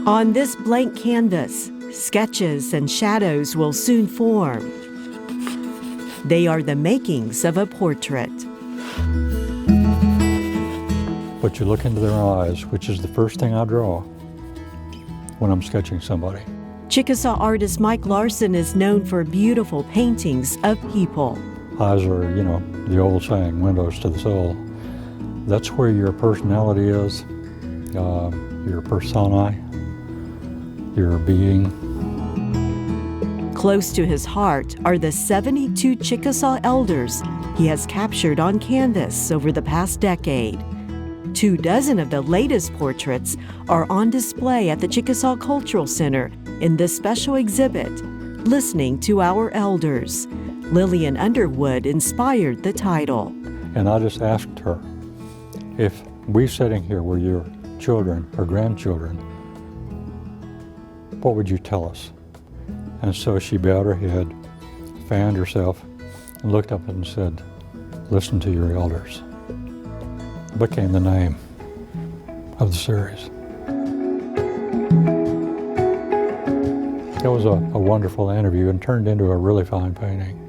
On this blank canvas, sketches and shadows will soon form. They are the makings of a portrait. But you look into their eyes, which is the first thing I draw when I'm sketching somebody. Chickasaw artist Mike Larsen is known for beautiful paintings of people. Eyes are, the old saying, windows to the soul. That's where your personality is, your persona, your being. Close to his heart are the 72 Chickasaw elders he has captured on canvas over the past decade. 24 of the latest portraits are on display at the Chickasaw Cultural Center in this special exhibit, Listening to Our Elders. Lillian Underwood inspired the title. And I just asked her, if we sitting here were your children or grandchildren, what would you tell us? And so she bowed her head, fanned herself, and looked up and said, listen to your elders. It became the name of the series. It was a wonderful interview and turned into a really fine painting.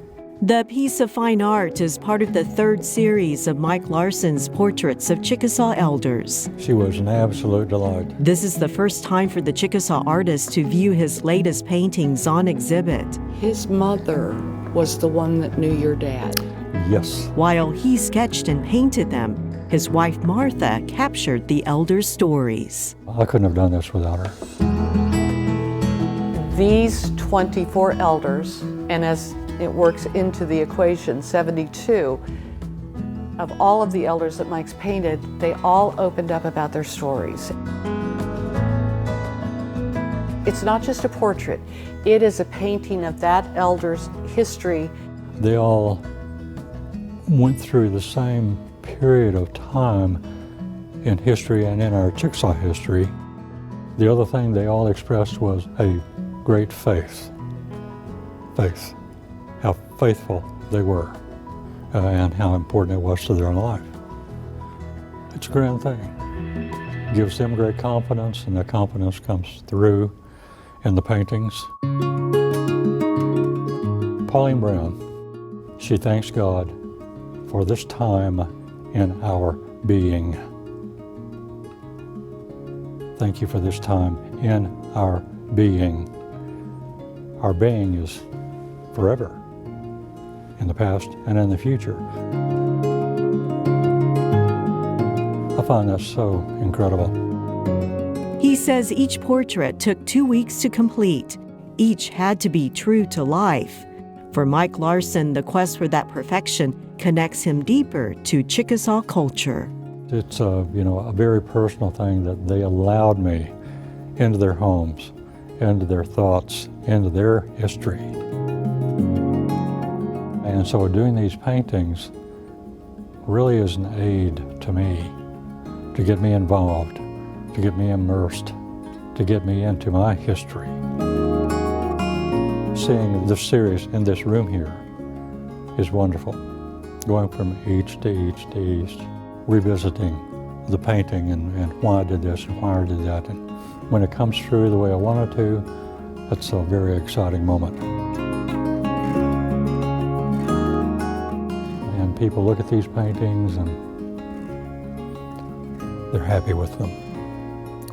The piece of fine art is part of the third series of Mike Larsen's portraits of Chickasaw elders. She was an absolute delight. This is the first time for the Chickasaw artist to view his latest paintings on exhibit. His mother was the one that knew your dad. Yes. While he sketched and painted them, his wife Martha captured the elders' stories. I couldn't have done this without her. These 24 elders, and as it works into the equation, 72, of all of the elders that Mike's painted, they all opened up about their stories. It's not just a portrait, it is a painting of that elder's history. They all went through the same period of time in history and in our Chickasaw history. The other thing they all expressed was a great faith. Faith. How faithful they were and how important it was to their life. It's a grand thing. It gives them great confidence, and that confidence comes through in the paintings. Pauline Brown, she thanks God for this time in our being. Thank you for this time in our being. Our being is forever, in the past and in the future. I find that so incredible. He says each portrait took 2 weeks to complete. Each had to be true to life. For Mike Larsen, the quest for that perfection connects him deeper to Chickasaw culture. It's a very personal thing that they allowed me into their homes, into their thoughts, into their history. And so doing these paintings really is an aid to me, to get me involved, to get me immersed, to get me into my history. Seeing this series in this room here is wonderful. Going from each to each to each, revisiting the painting and why I did this and why I did that. And when it comes through the way I wanted to, that's a very exciting moment. And people look at these paintings and they're happy with them,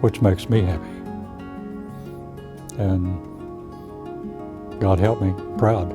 which makes me happy. And God help me, proud.